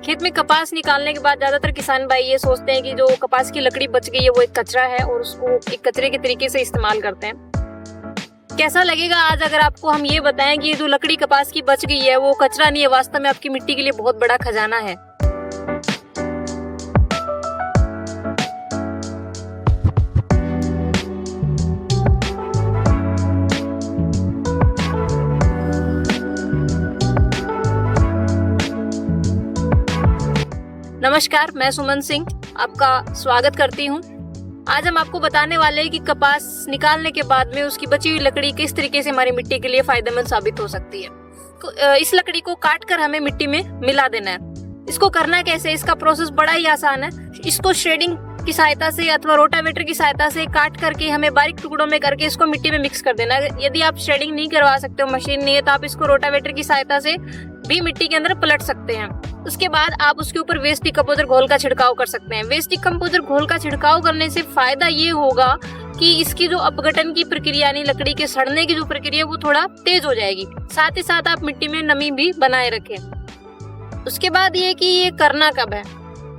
खेत में कपास निकालने के बाद ज्यादातर किसान भाई ये सोचते हैं कि जो कपास की लकड़ी बच गई है वो एक कचरा है और उसको एक कचरे के तरीके से इस्तेमाल करते हैं। कैसा लगेगा आज अगर आपको हम ये बताएं कि जो लकड़ी कपास की बच गई है वो कचरा नहीं है, वास्तव में आपकी मिट्टी के लिए बहुत बड़ा खजाना है। नमस्कार, मैं सुमन सिंह आपका स्वागत करती हूँ। आज हम आपको बताने वाले हैं कि कपास निकालने के बाद में उसकी बची हुई लकड़ी किस तरीके से हमारी मिट्टी के लिए फायदेमंद साबित हो सकती है। इस लकड़ी को काट कर हमें मिट्टी में मिला देना है। इसको करना कैसे, इसका प्रोसेस बड़ा ही आसान है। इसको श्रेडिंग की सहायता से अथवा रोटावेटर की सहायता से काट करके हमें बारीक टुकड़ों में करके इसको मिट्टी में मिक्स कर देना है। यदि आप श्रेडिंग नहीं करवा सकते हो, मशीन नहीं है, तो आप इसको रोटावेटर की सहायता से भी मिट्टी के अंदर पलट सकते हैं। उसके बाद आप उसके ऊपर वेस्ट डिकम्पोजर घोल का छिड़काव कर सकते हैं। वेस्ट डिकम्पोजर घोल का छिड़काव करने से फायदा ये होगा कि इसकी जो अपघटन की प्रक्रिया यानी लकड़ी के सड़ने की जो प्रक्रिया वो थोड़ा तेज हो जाएगी। साथ ही साथ आप मिट्टी में नमी भी बनाए रखें। उसके बाद ये कि ये करना कब है,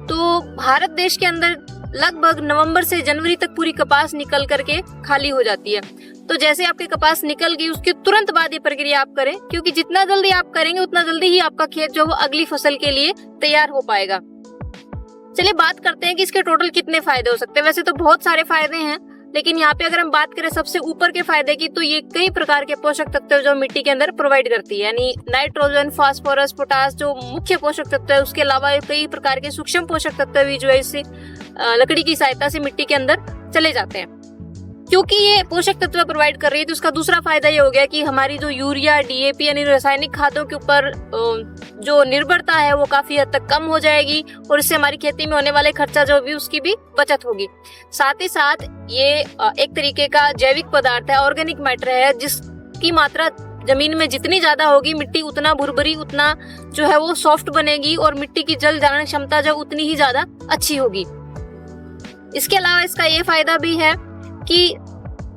तो भारत देश के अंदर लगभग नवंबर से जनवरी तक पूरी कपास निकल करके खाली हो जाती है। तो जैसे आपकी कपास निकल गई उसके तुरंत बाद ये प्रक्रिया आप करें, क्योंकि जितना जल्दी आप करेंगे उतना जल्दी ही आपका खेत जो वो अगली फसल के लिए तैयार हो पाएगा। चलिए बात करते हैं कि इसके टोटल कितने फायदे हो सकते हैं। वैसे तो बहुत सारे फायदे हैं, लेकिन यहाँ पे अगर हम बात करें सबसे ऊपर के फायदे की, तो ये कई प्रकार के पोषक तत्व जो मिट्टी के अंदर प्रोवाइड करती है, यानी नाइट्रोजन, फास्फोरस, पोटास जो मुख्य पोषक तत्व है, उसके अलावा कई प्रकार के सूक्ष्म पोषक तत्व भी जो है इससे लकड़ी की सहायता से मिट्टी के अंदर चले जाते हैं। क्योंकि ये पोषक तत्व प्रोवाइड कर रही है, तो उसका दूसरा फायदा ये हो गया कि हमारी जो यूरिया, डीएपी यानी रासायनिक खादों के ऊपर जो निर्भरता है वो काफी हद तक कम हो जाएगी और इससे हमारी खेती में होने वाले खर्चा जो भी उसकी भी बचत होगी। साथ ही साथ ये एक तरीके का जैविक पदार्थ है, ऑर्गेनिक मैटर है, जिसकी मात्रा जमीन में जितनी ज्यादा होगी मिट्टी उतना भुरभुरी, उतना जो है वो सॉफ्ट बनेगी और मिट्टी की जल धारण क्षमता जो उतनी ही ज्यादा अच्छी होगी। इसके अलावा इसका ये फायदा भी है कि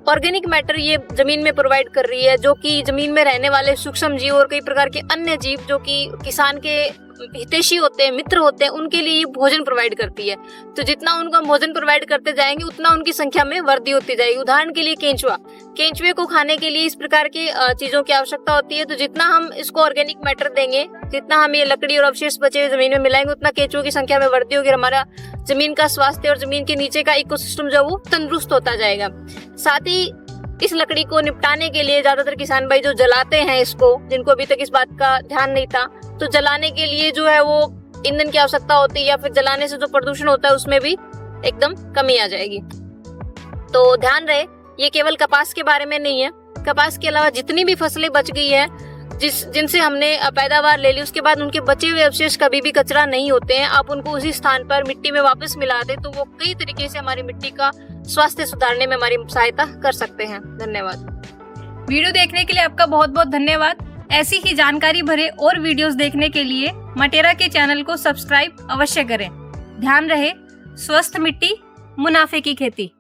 ऑर्गेनिक मैटर ये जमीन में प्रोवाइड कर रही है, जो कि जमीन में रहने वाले सूक्ष्म जीव और कई प्रकार के अन्य जीव जो कि किसान के हितैषी होते हैं, मित्र होते हैं, उनके लिए ये भोजन प्रोवाइड करती है। तो जितना उनको भोजन प्रोवाइड करते जाएंगे उतना उनकी संख्या में वृद्धि होती जाएगी। उदाहरण के लिए केंचुए को खाने के लिए इस प्रकार की चीजों की आवश्यकता होती है। तो जितना हम इसको ऑर्गेनिक मैटर देंगे, जितना हम ये लकड़ी और अवशेष बचे हुए जमीन में मिलाएंगे, उतना केंचुओं की संख्या में वृद्धि होगी। हमारा जमीन का स्वास्थ्य और जमीन के नीचे का इकोसिस्टम जो वो तंदुरुस्त होता जाएगा। साथ ही इस लकड़ी को निपटाने के लिए ज्यादातर किसान भाई जो जलाते हैं इसको, जिनको अभी तक इस बात का ध्यान नहीं था, तो जलाने के लिए जो है वो ईंधन की आवश्यकता होती है, या फिर जलाने से जो प्रदूषण होता है उसमें भी एकदम कमी आ जाएगी। तो ध्यान रहे, ये केवल कपास के बारे में नहीं है। कपास के अलावा जितनी भी फसलें बच गई है, जिनसे हमने पैदावार ले ली, उसके बाद उनके बचे हुए अवशेष कभी भी कचरा नहीं होते हैं। आप उनको उसी स्थान पर मिट्टी में वापस मिला दे तो वो कई तरीके से हमारी मिट्टी का स्वास्थ्य सुधारने में हमारी सहायता कर सकते हैं। धन्यवाद। वीडियो देखने के लिए आपका बहुत बहुत धन्यवाद। ऐसी ही जानकारी भरे और वीडियोस देखने के लिए मटेरा के चैनल को सब्सक्राइब अवश्य करें। ध्यान रहे, स्वस्थ मिट्टी, मुनाफे की खेती।